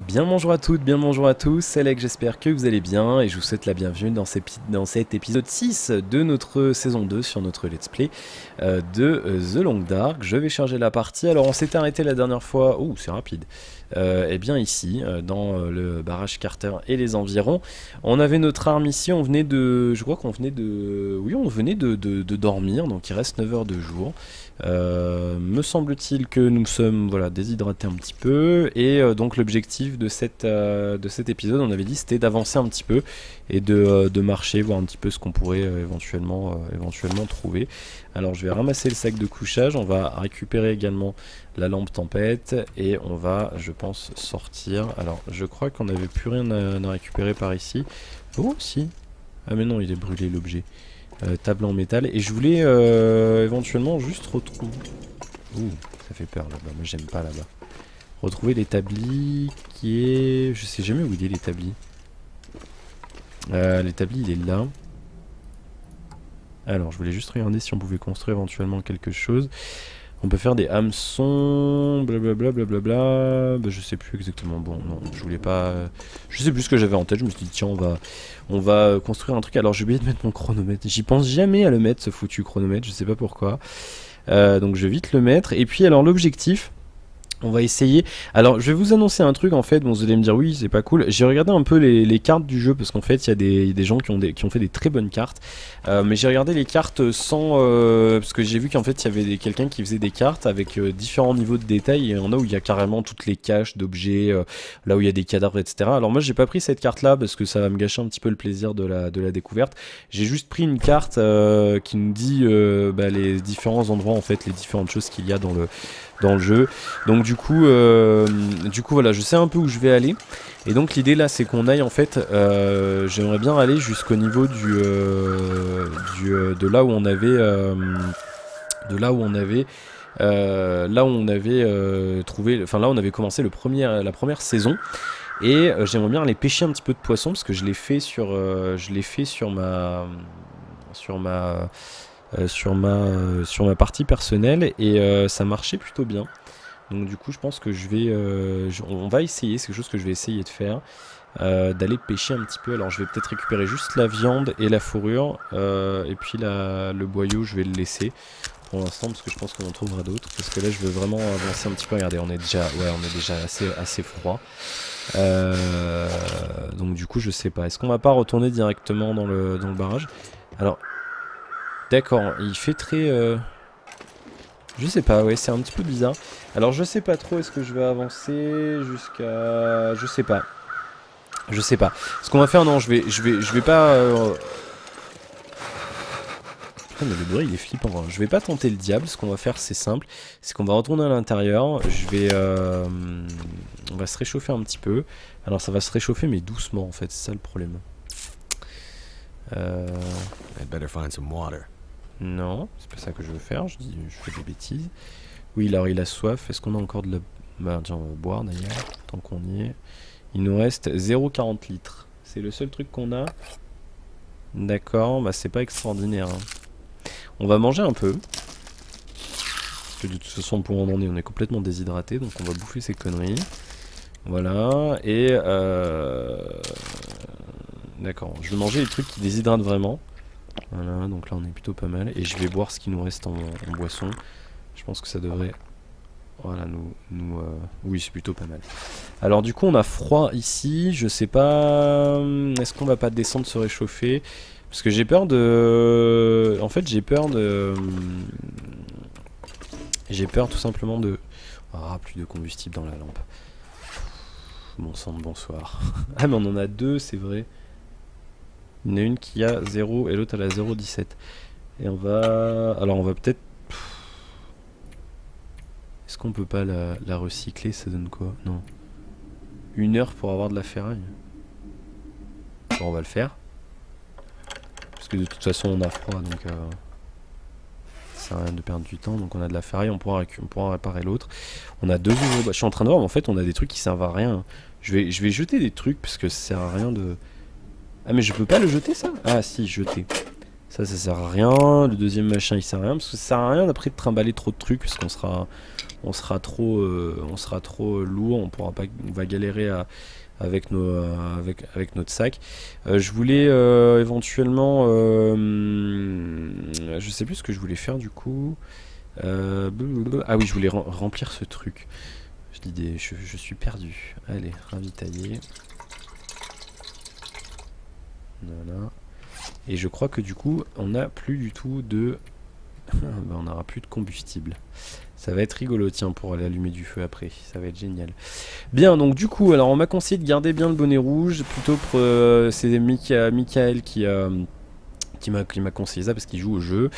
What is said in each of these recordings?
Bien bonjour à toutes, bien bonjour à tous, c'est Alec, j'espère que vous allez bien et je vous souhaite la bienvenue dans cet épisode 6 de notre saison 2 sur notre let's play de The Long Dark. Je vais charger la partie, alors on s'était arrêté la dernière fois, ouh c'est rapide, et bien ici, dans le barrage Carter et les environs. On avait notre arme ici, on venait de, je crois qu'on venait de, oui on venait de dormir, donc il reste 9 heures de jour. Me semble-t-il que nous sommes déshydratés un petit peu et donc l'objectif de cet épisode, on avait dit, c'était d'avancer un petit peu et de marcher, voir un petit peu ce qu'on pourrait éventuellement trouver. Alors je vais ramasser le sac de couchage, on va récupérer également la lampe tempête et on va, je pense, sortir. Alors je crois qu'on n'avait plus rien à récupérer par ici. Oh si, ah mais non, il est brûlé l'objet. Table en métal, et je voulais éventuellement juste retrouver... Ouh, ça fait peur là-bas, moi j'aime pas là-bas. Retrouver l'établi qui est... Je sais jamais où il est l'établi. L'établi il est là. Alors je voulais juste regarder si on pouvait construire éventuellement quelque chose. On peut faire des hameçons, blablabla, blablabla. Bah, je sais plus exactement. Bon, non, je voulais pas. Je sais plus ce que j'avais en tête. Je me suis dit, tiens, on va construire un truc. Alors, j'ai oublié de mettre mon chronomètre. J'y pense jamais à le mettre, ce foutu chronomètre. Je sais pas pourquoi. Donc, je vais vite le mettre. Et puis, alors, l'objectif. On va essayer. Alors, je vais vous annoncer un truc en fait. Bon, vous allez me dire oui, c'est pas cool. J'ai regardé un peu les cartes du jeu parce qu'en fait, il y a des gens qui ont fait des très bonnes cartes. Mais j'ai regardé les cartes sans parce que j'ai vu qu'en fait, il y avait quelqu'un qui faisait des cartes avec différents niveaux de détail. Et il y en a où il y a carrément toutes les caches d'objets, là où il y a des cadavres, etc. Alors moi, j'ai pas pris cette carte-là parce que ça va me gâcher un petit peu le plaisir de la découverte. J'ai juste pris une carte qui nous dit les différents endroits en fait, les différentes choses qu'il y a dans le jeu. Donc du coup voilà, je sais un peu où je vais aller. Et donc l'idée là, c'est qu'on aille en fait, j'aimerais bien aller jusqu'au niveau de là où on avait, trouvé, enfin là où on avait commencé la première saison. Et j'aimerais bien aller pêcher un petit peu de poisson parce que je l'ai fait sur ma partie personnelle et ça marchait plutôt bien. Donc du coup je pense que on va essayer, c'est quelque chose que je vais essayer de faire, d'aller pêcher un petit peu. Alors je vais peut-être récupérer juste la viande et la fourrure, et puis le boyau je vais le laisser pour l'instant parce que je pense qu'on en trouvera d'autres, parce que là je veux vraiment avancer un petit peu. Regardez, on est déjà assez froid. Donc du coup je sais pas, est-ce qu'on va pas retourner directement dans le barrage? Alors d'accord, il fait très... Je sais pas, ouais, c'est un petit peu bizarre. Alors je sais pas trop, est-ce que je vais avancer jusqu'à... Je sais pas. Ce qu'on va faire, non, je vais pas... Putain, mais le bruit il est flippant, hein. Je vais pas tenter le diable, ce qu'on va faire c'est simple. C'est qu'on va retourner à l'intérieur, on va se réchauffer un petit peu. Alors ça va se réchauffer mais doucement en fait, c'est ça le problème. I'd better find some water. Non, c'est pas ça que je veux faire, je fais des bêtises. Oui, alors il a soif, est-ce qu'on a encore de la... Bah tiens, on va boire d'ailleurs, tant qu'on y est. Il nous reste 0,40 litres. C'est le seul truc qu'on a. D'accord, bah c'est pas extraordinaire, hein. On va manger un peu. Parce que de toute façon, pour où on est complètement déshydraté, donc on va bouffer ces conneries. Voilà, et d'accord, je vais manger les trucs qui déshydratent vraiment. Voilà, donc là on est plutôt pas mal. Et je vais boire ce qui nous reste en boisson. Je pense que ça devrait... Voilà, oui, c'est plutôt pas mal. Alors du coup on a froid ici. Je sais pas... Est-ce qu'on va pas descendre se réchauffer? Parce que j'ai peur de... En fait j'ai peur de... J'ai peur tout simplement de... Ah, plus de combustible dans la lampe. Bon sang de bonsoir. Ah mais on en a deux, c'est vrai. Il y en a une qui a 0 et l'autre elle a 0,17. Et on va... Alors on va peut-être... Est-ce qu'on peut pas la recycler? Ça donne quoi? Non. 1 heure pour avoir de la ferraille. Bon, on va le faire. Parce que de toute façon on a froid donc... Ça sert à rien de perdre du temps. Donc on a de la ferraille, on pourra réparer l'autre. On a deux ouvriers. Je suis en train de voir mais en fait on a des trucs qui servent à rien. Je vais jeter des trucs parce que ça sert à rien de... Ah mais je peux pas le jeter ça? Ah si, jeter. Ça sert à rien. Le deuxième machin il sert à rien parce que ça sert à rien d'après de trimballer trop de trucs parce qu'on sera on sera trop lourd, on va galérer avec notre sac. Je voulais éventuellement, je sais plus ce que je voulais faire du coup. Ah oui, je voulais remplir ce truc. Je suis perdu. Allez, ravitailler. Voilà. Et je crois que du coup, on n'a plus du tout de... on n'aura plus de combustible. Ça va être rigolo, tiens, pour aller allumer du feu après. Ça va être génial. Bien, donc du coup, alors on m'a conseillé de garder bien le bonnet rouge. Plutôt, c'est Michael qui m'a conseillé ça parce qu'il joue au jeu.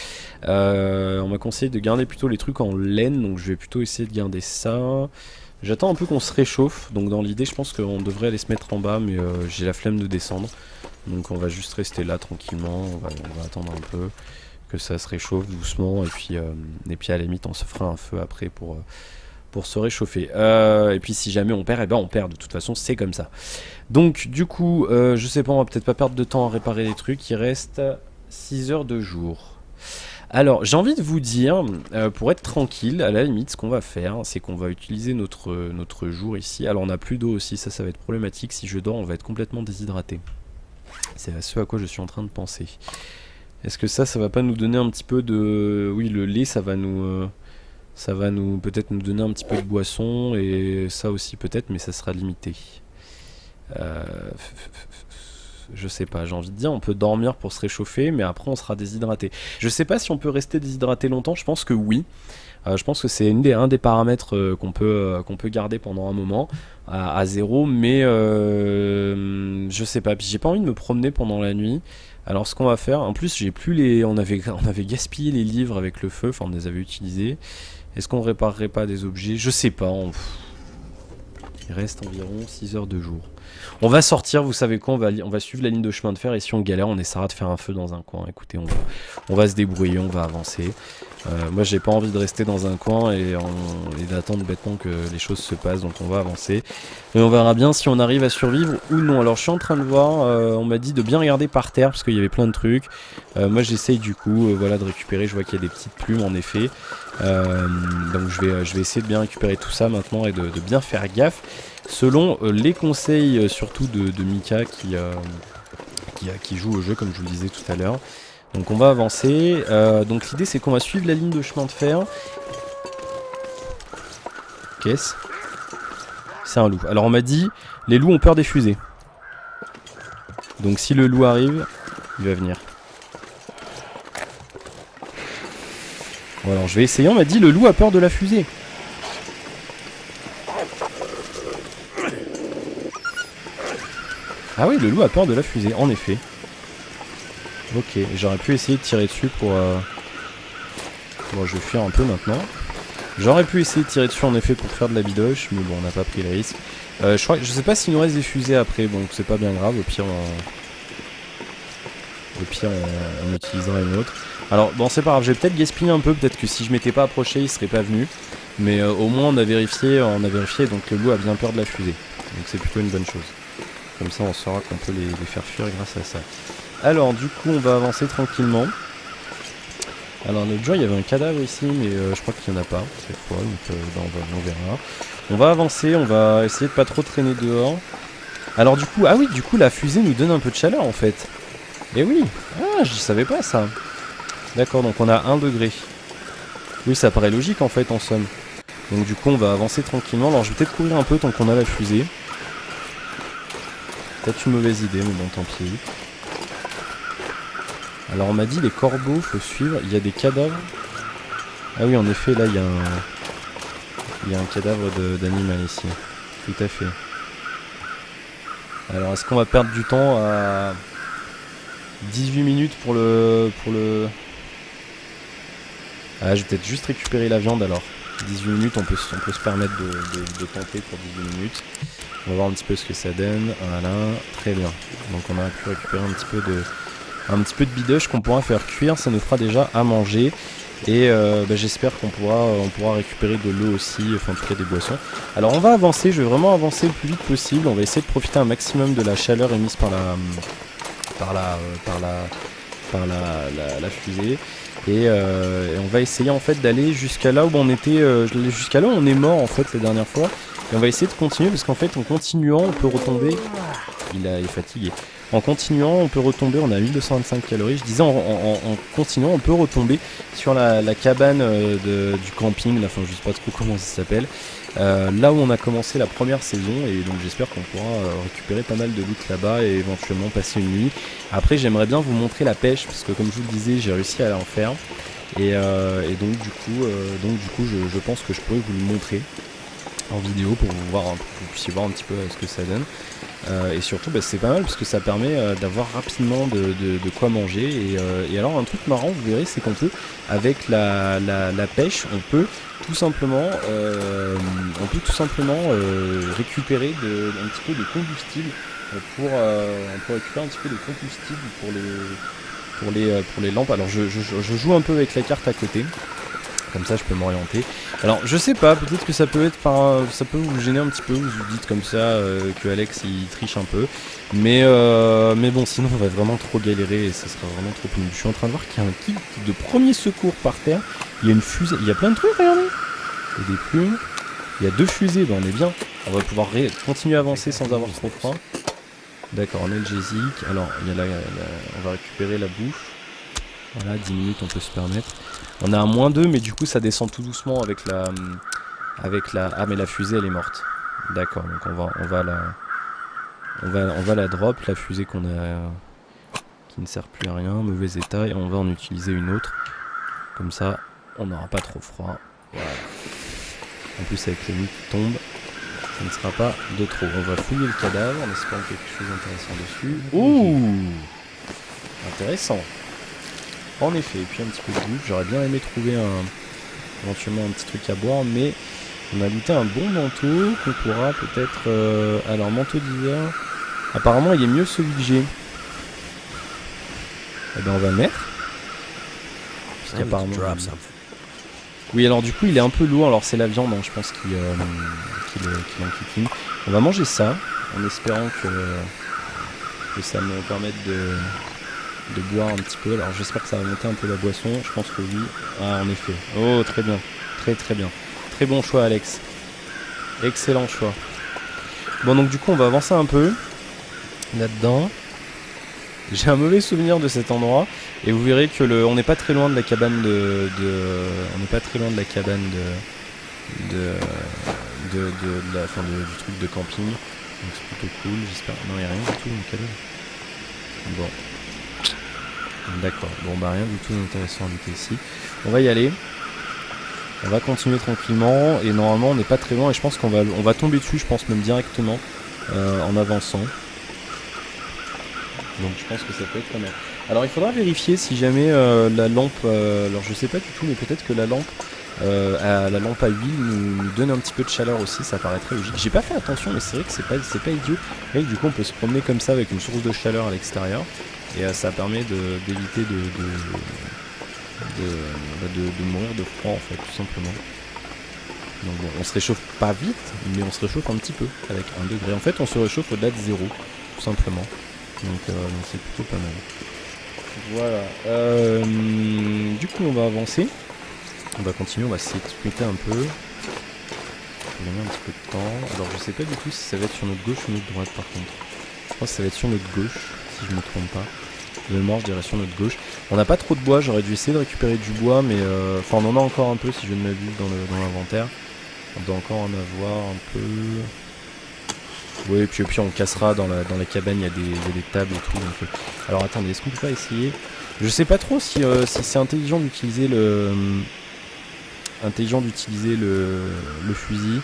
On m'a conseillé de garder plutôt les trucs en laine, donc je vais plutôt essayer de garder ça. J'attends un peu qu'on se réchauffe, donc dans l'idée je pense qu'on devrait aller se mettre en bas, mais j'ai la flemme de descendre. Donc on va juste rester là tranquillement, on va attendre un peu que ça se réchauffe doucement, et puis à la limite on se fera un feu après pour se réchauffer. Et puis si jamais on perd, eh ben on perd, de toute façon c'est comme ça. Donc du coup, je sais pas, on va peut-être pas perdre de temps à réparer les trucs, il reste 6 heures de jour. Alors j'ai envie de vous dire, pour être tranquille, à la limite ce qu'on va faire, c'est qu'on va utiliser notre jour ici. Alors on n'a plus d'eau aussi, ça va être problématique, si je dors on va être complètement déshydraté. C'est à ce à quoi je suis en train de penser. Est-ce que ça va pas nous donner un petit peu de... Oui, le lait ça va nous peut-être nous donner un petit peu de boisson, et ça aussi peut-être, mais ça sera limité. Je sais pas, j'ai envie de dire on peut dormir pour se réchauffer, mais après on sera déshydraté. Je sais pas si on peut rester déshydraté longtemps, je pense que oui. Je pense que c'est un des paramètres qu'on peut garder pendant un moment à 0, mais je sais pas, puis j'ai pas envie de me promener pendant la nuit. Alors ce qu'on va faire, en plus j'ai plus les... On avait gaspillé les livres avec le feu, enfin on les avait utilisés. Est-ce qu'on réparerait pas des objets? Je sais pas, il reste environ 6 heures de jour. On va sortir, vous savez quoi, on va suivre la ligne de chemin de fer, et si on galère, on essaiera de faire un feu dans un coin. Écoutez, on va se débrouiller, on va avancer. Moi j'ai pas envie de rester dans un coin et d'attendre bêtement que les choses se passent, donc on va avancer. Et on verra bien si on arrive à survivre ou non. Alors je suis en train de voir, on m'a dit de bien regarder par terre parce qu'il y avait plein de trucs. Moi j'essaye du coup voilà, de récupérer, je vois qu'il y a des petites plumes en effet. Donc je vais essayer de bien récupérer tout ça maintenant et de bien faire gaffe. Selon les conseils surtout de Mika qui joue au jeu comme je vous le disais tout à l'heure. Donc on va avancer, donc l'idée c'est qu'on va suivre la ligne de chemin de fer. Qu'est-ce? C'est un loup. Alors on m'a dit, les loups ont peur des fusées. Donc si le loup arrive, il va venir. Bon alors je vais essayer, on m'a dit le loup a peur de la fusée. Ah oui, le loup a peur de la fusée, en effet. Ok, j'aurais pu essayer de tirer dessus pour... Bon, je vais fuir un peu maintenant. J'aurais pu essayer de tirer dessus en effet pour faire de la bidoche, mais bon, on n'a pas pris le risque. Je sais pas s'il nous reste des fusées après, donc c'est pas bien grave, au pire on utilisera une autre. Alors bon, c'est pas grave, j'ai peut-être gaspillé un peu, peut-être que si je m'étais pas approché, il serait pas venu. Mais au moins on a vérifié, donc le loup a bien peur de la fusée. Donc c'est plutôt une bonne chose. Comme ça on saura qu'on peut les faire fuir grâce à ça. Alors du coup on va avancer tranquillement. Alors l'autre jour il y avait un cadavre ici, mais je crois qu'il n'y en a pas cette fois, donc on verra. On va avancer, on va essayer de pas trop traîner dehors. Alors du coup, ah oui, du coup la fusée nous donne un peu de chaleur en fait. Et oui, ah je savais pas ça. D'accord, donc on a 1 degré. Oui, ça paraît logique en fait en somme. Donc du coup on va avancer tranquillement. Alors je vais peut-être courir un peu tant qu'on a la fusée. Peut-être une mauvaise idée, mais bon tant pis. Alors on m'a dit les corbeaux, faut suivre, il y a des cadavres. Ah oui en effet là il y a un cadavre d'animal ici. Tout à fait. Alors est-ce qu'on va perdre du temps à 18 minutes pour le... Ah je vais peut-être juste récupérer la viande alors. 18 minutes on peut se permettre de tenter pour 18 minutes. On va voir un petit peu ce que ça donne. Voilà, très bien. Donc on a pu récupérer un petit peu de bidoche qu'on pourra faire cuire, ça nous fera déjà à manger. Et j'espère qu'on pourra récupérer de l'eau aussi, enfin en tout cas des boissons. Alors on va avancer, je vais vraiment avancer le plus vite possible. On va essayer de profiter un maximum de la chaleur émise par par la fusée. Et on va essayer en fait d'aller jusqu'à là où on était, jusqu'à là où on est mort en fait la dernière fois. Et on va essayer de continuer parce qu'en fait en continuant on peut retomber. Il est fatigué. En continuant on peut retomber, on a 1225 calories. Je disais en continuant on peut retomber sur la cabane du camping, là, enfin je sais pas trop comment ça s'appelle. Là où on a commencé la première saison, et donc j'espère qu'on pourra récupérer pas mal de loot là-bas et éventuellement passer une nuit. Après j'aimerais bien vous montrer la pêche parce que comme je vous le disais j'ai réussi à en faire et donc du coup je pense que je pourrais vous le montrer en vidéo pour vous puissiez voir un petit peu ce que ça donne. Et surtout c'est pas mal parce que ça permet d'avoir rapidement de quoi manger et alors un truc marrant vous verrez c'est qu'on peut avec la pêche on peut tout simplement récupérer un petit peu de combustible pour récupérer un petit peu de combustible pour les lampes. Alors je joue un peu avec la carte à côté. Comme ça je peux m'orienter. Alors je sais pas, peut-être que ça peut vous gêner un petit peu, vous dites comme ça que Alex il triche un peu. Mais bon sinon on va vraiment trop galérer et ça sera vraiment trop pénible. Je suis en train de voir qu'il y a un kit de premier secours par terre. Il y a une fusée, il y a plein de trucs, regardez. Il y a des plumes, il y a 2 fusées, ben on est bien. On va pouvoir continuer à avancer sans avoir trop froid. D'accord, analgésique. Alors il y a on va récupérer la bouffe. Voilà, 10 minutes on peut se permettre. On a un -2 mais du coup ça descend tout doucement avec la... Ah mais la fusée elle est morte. D'accord, donc on va la drop, la fusée qu'on a... qui ne sert plus à rien, mauvais état, et on va en utiliser une autre. Comme ça, on n'aura pas trop froid. Voilà. En plus avec les nuits qui tombent, ça ne sera pas de trop. On va fouiller le cadavre en espérant quelque chose d'intéressant dessus. Ouh, intéressant. En effet, et puis un petit peu de bouffe. J'aurais bien aimé trouver éventuellement un petit truc à boire, mais on a looté un bon manteau qu'on pourra peut-être... alors, manteau d'hiver. Apparemment, il est mieux celui que j'ai. Eh ben, on va le mettre. Puisqu'apparemment... Oui, alors du coup, il est un peu lourd. Alors, c'est la viande, hein, je pense qu'il enquiquine. On va manger ça, en espérant que ça me permette de boire un petit peu. Alors j'espère que ça va monter un peu la boisson. Je pense que oui. Ah en effet. Oh très bien. Très bien. Très bon choix Alex. Excellent choix. Bon donc du coup on va avancer un peu là-dedans. J'ai un mauvais souvenir de cet endroit. Et vous verrez que on n'est pas très loin de la cabane on n'est pas très loin de la cabane du truc de camping. Donc c'est plutôt cool, j'espère. Non il n'y a rien du tout dans le cadavre. Bon. D'accord, bon bah rien du tout d'intéressant à noter ici. On va y aller. On va continuer tranquillement et normalement on n'est pas très loin et je pense qu'on va tomber dessus, je pense même directement en avançant. Donc je pense que ça peut être pas mal. Alors il faudra vérifier si jamais la lampe, alors je sais pas du tout mais peut-être que la lampe à huile nous donne un petit peu de chaleur aussi, ça paraîtrait logique. J'ai pas fait attention mais c'est vrai que c'est pas idiot. Et du coup on peut se promener comme ça avec une source de chaleur à l'extérieur. Et ça permet d'éviter de mourir de froid en fait tout simplement. Donc bon, on se réchauffe pas vite, mais on se réchauffe un petit peu avec 1 degré. En fait on se réchauffe au-delà de 0, tout simplement. Donc c'est plutôt pas mal. Voilà. Du coup on va avancer. On va continuer, on va s'expliquer un peu. On va mettre un petit peu de temps. Alors je sais pas du tout si ça va être sur notre gauche ou notre droite par contre. Je pense que ça va être sur notre gauche, si je me trompe pas. De mémoire, je dirais sur notre gauche. On n'a pas trop de bois, j'aurais dû essayer de récupérer du bois, mais enfin on en a encore un peu si je ne m'abuse dans l'inventaire. On doit encore en avoir un peu. Oui, et puis on cassera dans la cabane, il y a des tables et tout. Donc, alors attendez, est-ce qu'on peut pas essayer? Je sais pas trop si c'est intelligent d'utiliser le fusil.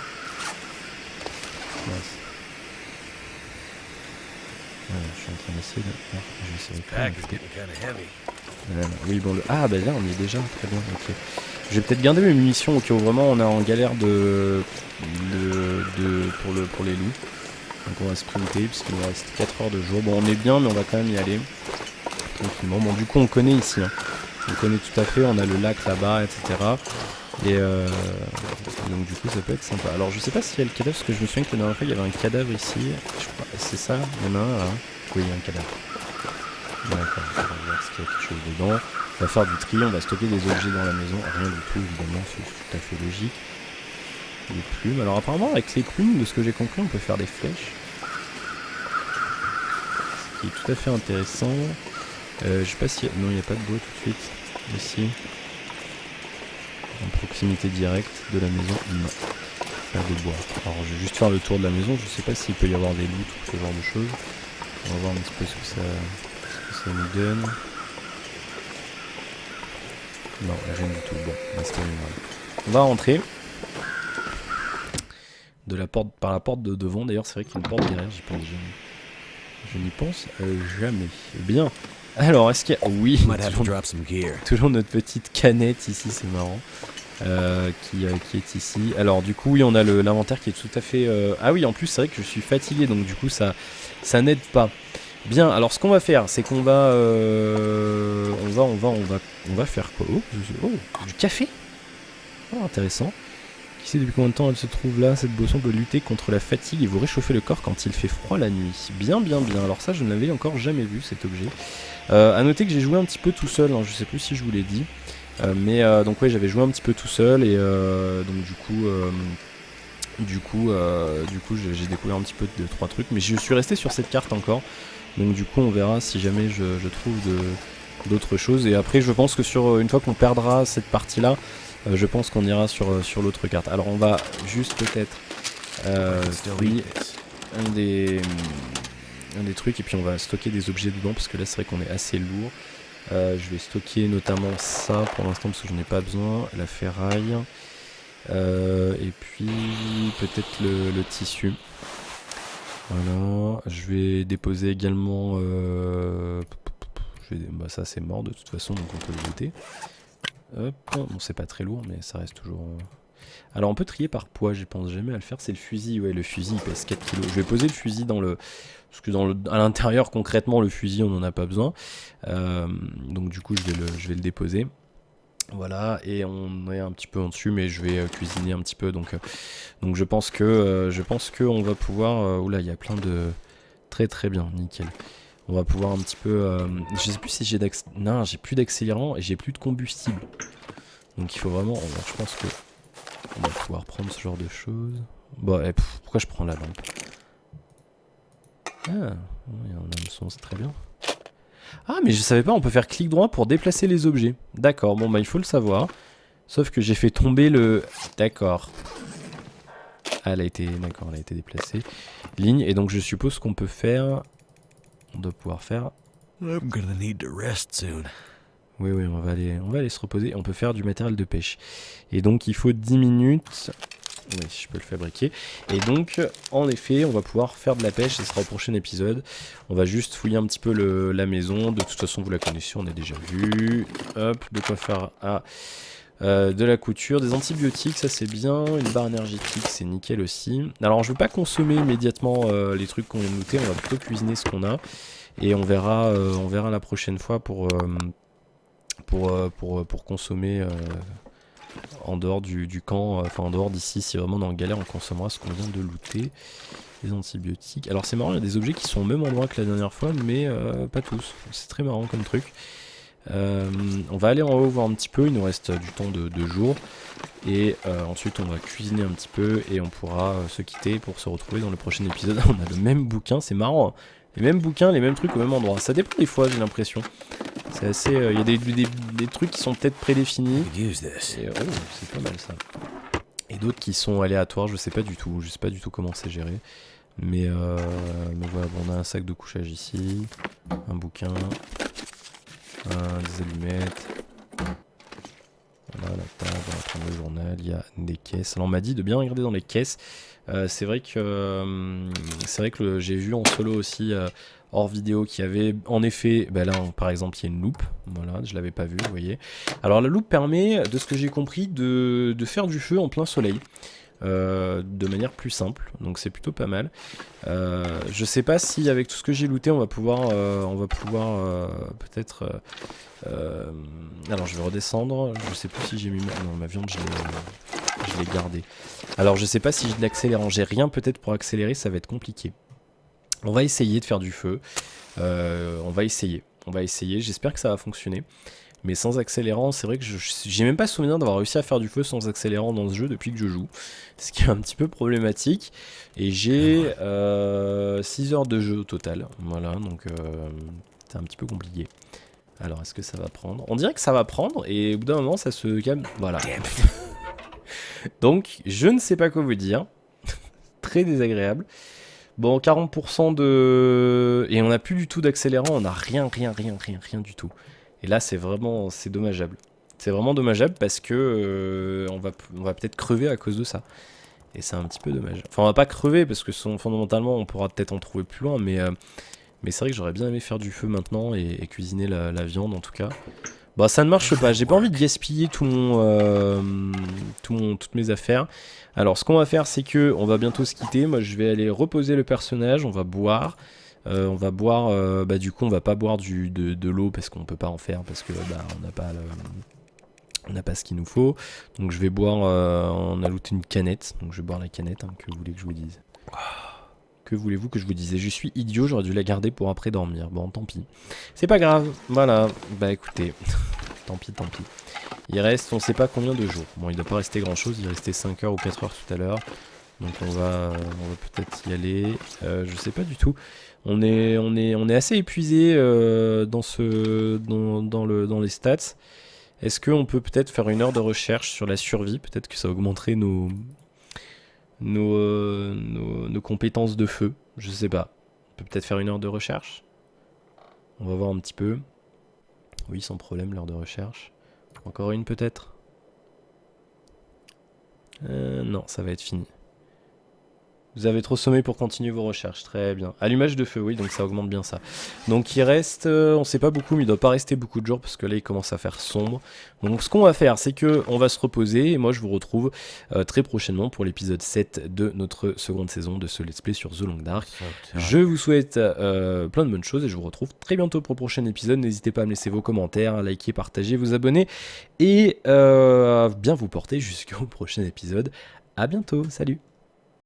Nice. Je suis en train d'essayer de... Oui bon ah bah là on y est déjà, très bien, ok. Je vais peut-être garder mes munitions au cas où vraiment on est en galère pour les loups. Donc on va sprinter puisqu'il nous reste 4 heures de jour. Bon on est bien mais on va quand même y aller tranquillement. Bon du coup on connaît ici, hein. On connaît tout à fait, on a le lac là-bas, etc. Et donc du coup ça peut être sympa. Alors je sais pas s'il y a le cadavre, parce que je me souviens que la dernière fois il y avait un cadavre ici. Je crois, c'est ça, il y en a un là. Oui il y a un cadavre. D'accord, on va voir s'il y a quelque chose dedans. On va faire du tri, on va stocker des objets dans la maison. Rien du tout, évidemment, c'est tout à fait logique. Des plumes. Alors apparemment, avec les plumes, de ce que j'ai compris, on peut faire des flèches. Ce qui est tout à fait intéressant. Je sais pas si... Non, il n'y a pas de bois tout de suite. Ici. En proximité directe de la maison. Non. Pas de bois. Alors je vais juste faire le tour de la maison. Je sais pas s'il peut y avoir des loots ou ce genre de choses. On va voir un petit peu ce que ça nous donne. Non, rien du tout. Bon, bah, c'est pas grave. On va rentrer. Par la porte de devant. D'ailleurs, c'est vrai qu'il y a une porte derrière. J'y pense jamais. Je n'y pense jamais. Bien. Alors, est-ce qu'il y a... Oui, toujours notre petite canette ici, c'est marrant. Qui est ici. Alors, du coup, oui, on a l'inventaire qui est tout à fait... Ah oui, en plus, c'est vrai que je suis fatigué, donc du coup, ça n'aide pas. Bien, alors ce qu'on va faire, c'est qu'on va... On va faire quoi? Oh, du café. Oh, intéressant. Qui sait depuis combien de temps elle se trouve là? Cette boisson peut lutter contre la fatigue et vous réchauffer le corps quand il fait froid la nuit. Bien, bien, bien. Alors ça, je ne l'avais encore jamais vu, cet objet. À noter que j'ai joué un petit peu tout seul, hein. Je sais plus si je vous l'ai dit. Donc ouais, j'avais joué un petit peu tout seul et donc du coup j'ai découvert un petit peu de 3 trucs. Mais je suis resté sur cette carte encore. Donc du coup on verra si jamais je trouve d'autres choses. Et après je pense que une fois qu'on perdra cette partie là, je pense qu'on ira sur l'autre carte. Alors on va juste peut-être oui, un des trucs et puis on va stocker des objets dedans parce que là c'est vrai qu'on est assez lourd. Je vais stocker notamment ça pour l'instant parce que je n'ai pas besoin, la ferraille et puis peut-être le tissu. Voilà, je vais déposer également bah ça c'est mort de toute façon donc on peut le jeter. Hop, bon c'est pas très lourd mais ça reste toujours... Alors on peut trier par poids, je pense jamais à le faire, c'est le fusil, ouais le fusil il pèse 4 kg. Je vais poser le fusil parce que à l'intérieur concrètement le fusil on n'en a pas besoin. Donc du coup je vais le déposer. Voilà, et on est un petit peu en dessus mais je vais cuisiner un petit peu donc je pense que on va pouvoir... Oula il y a plein de... Très très bien, nickel. On va pouvoir un petit peu... je sais plus si j'ai Non, j'ai plus d'accélérant et j'ai plus de combustible. Donc il faut vraiment... je pense que... On va pouvoir prendre ce genre de choses. Bon, pourquoi je prends la lampe? Ah, il y a un hameçon, c'est très bien. Ah, mais je savais pas, on peut faire clic droit pour déplacer les objets. D'accord, bon bah il faut le savoir. Sauf que j'ai fait tomber le... D'accord. Ah, elle a été déplacée. Ligne, et donc je suppose qu'on peut faire... On doit pouvoir faire... I'm gonna need to rest soon. Oui, on va aller se reposer. On peut faire du matériel de pêche. Et donc, il faut 10 minutes. Oui, je peux le fabriquer. Et donc, en effet, on va pouvoir faire de la pêche. Ce sera au prochain épisode. On va juste fouiller un petit peu la maison. De toute façon, vous la connaissez, on a déjà vu. Hop, de quoi faire de la couture. Des antibiotiques, ça c'est bien. Une barre énergétique, c'est nickel aussi. Alors, je ne veux pas consommer immédiatement les trucs qu'on vient de noter. On va plutôt cuisiner ce qu'on a. Et on verra la prochaine fois pour consommer en dehors du camp, enfin en dehors d'ici, si vraiment on est en galère, on consommera ce qu'on vient de looter. Les antibiotiques. Alors c'est marrant, il y a des objets qui sont au même endroit que la dernière fois, mais pas tous. C'est très marrant comme truc. On va aller en haut voir un petit peu, il nous reste du temps de jour. Et ensuite on va cuisiner un petit peu et on pourra se quitter pour se retrouver dans le prochain épisode. On a le même bouquin, c'est marrant, hein. Les mêmes bouquins, les mêmes trucs au même endroit. Ça dépend des fois, j'ai l'impression. C'est assez... Il y a des trucs qui sont peut-être prédéfinis. Et, c'est pas mal ça. Et d'autres qui sont aléatoires, je sais pas du tout. Je sais pas du tout comment c'est géré. Mais voilà, bon, on a un sac de couchage ici. Un bouquin. Des allumettes. Voilà, la table, on va prendre le journal. Il y a des caisses. Alors on m'a dit de bien regarder dans les caisses. C'est vrai que j'ai vu en solo aussi hors vidéo qu'il y avait en effet, là par exemple il y a une loupe, voilà, je l'avais pas vu, vous voyez. Alors la loupe permet, de ce que j'ai compris, de faire du feu en plein soleil. De manière plus simple, donc c'est plutôt pas mal. Je sais pas si avec tout ce que j'ai looté on va pouvoir peut-être alors je vais redescendre, je sais plus si j'ai mis ma viande, je l'ai gardée. Alors je sais pas si j'ai de l'accélérant, j'ai rien peut-être pour accélérer, ça va être compliqué. On va essayer de faire du feu, on va essayer. On va essayer, j'espère que ça va fonctionner. Mais sans accélérant, c'est vrai que j'ai même pas souvenir d'avoir réussi à faire du feu sans accélérant dans ce jeu depuis que je joue. Ce qui est un petit peu problématique. Et j'ai 6 heures de jeu au total. Voilà, donc c'est un petit peu compliqué. Alors, est-ce que ça va prendre? On dirait que ça va prendre et au bout d'un moment, ça se calme. Voilà. Donc, je ne sais pas quoi vous dire. Très désagréable. Bon, 40% de... Et on n'a plus du tout d'accélérant, on n'a rien du tout. Et là, c'est dommageable. C'est vraiment dommageable parce que on va peut-être crever à cause de ça. Et c'est un petit peu dommage. Enfin, on va pas crever parce que fondamentalement, on pourra peut-être en trouver plus loin, mais c'est vrai que j'aurais bien aimé faire du feu maintenant et cuisiner la viande en tout cas. Bah ça ne marche pas, j'ai pas envie de gaspiller toutes mes affaires. Alors ce qu'on va faire c'est que on va bientôt se quitter, moi je vais aller reposer le personnage, on va boire. Du coup on va pas boire de l'eau parce qu'on peut pas en faire parce que on n'a pas ce qu'il nous faut. Donc je vais boire, on a looté une canette, donc je vais boire la canette, hein, que vous voulez que je vous dise. Que voulez-vous que je vous dise? Je suis idiot, j'aurais dû la garder pour après dormir. Bon, tant pis. C'est pas grave, voilà. Bah écoutez, tant pis. Il reste, on sait pas combien de jours. Bon, il doit pas rester grand-chose, il restait 5 heures ou 4 heures tout à l'heure. Donc on va peut-être y aller. Je sais pas du tout. On est assez épuisé dans les stats. Est-ce qu'on peut peut-être faire une heure de recherche sur la survie? Peut-être que ça augmenterait nos compétences de feu, je sais pas. On peut peut-être faire une heure de recherche. On va voir un petit peu. Oui, sans problème, l'heure de recherche. Encore une peut-être. Non, ça va être fini. Vous avez trop sommé pour continuer vos recherches, très bien. Allumage de feu, oui, donc ça augmente bien ça. Donc il reste, on sait pas beaucoup, mais il doit pas rester beaucoup de jours parce que là il commence à faire sombre. Donc ce qu'on va faire, c'est que on va se reposer et moi je vous retrouve très prochainement pour l'épisode 7 de notre seconde saison de ce Let's Play sur The Long Dark. Je vous souhaite plein de bonnes choses et je vous retrouve très bientôt pour le prochain épisode. N'hésitez pas à me laisser vos commentaires, à liker, partager, vous abonner et à bien vous porter jusqu'au prochain épisode. À bientôt, salut!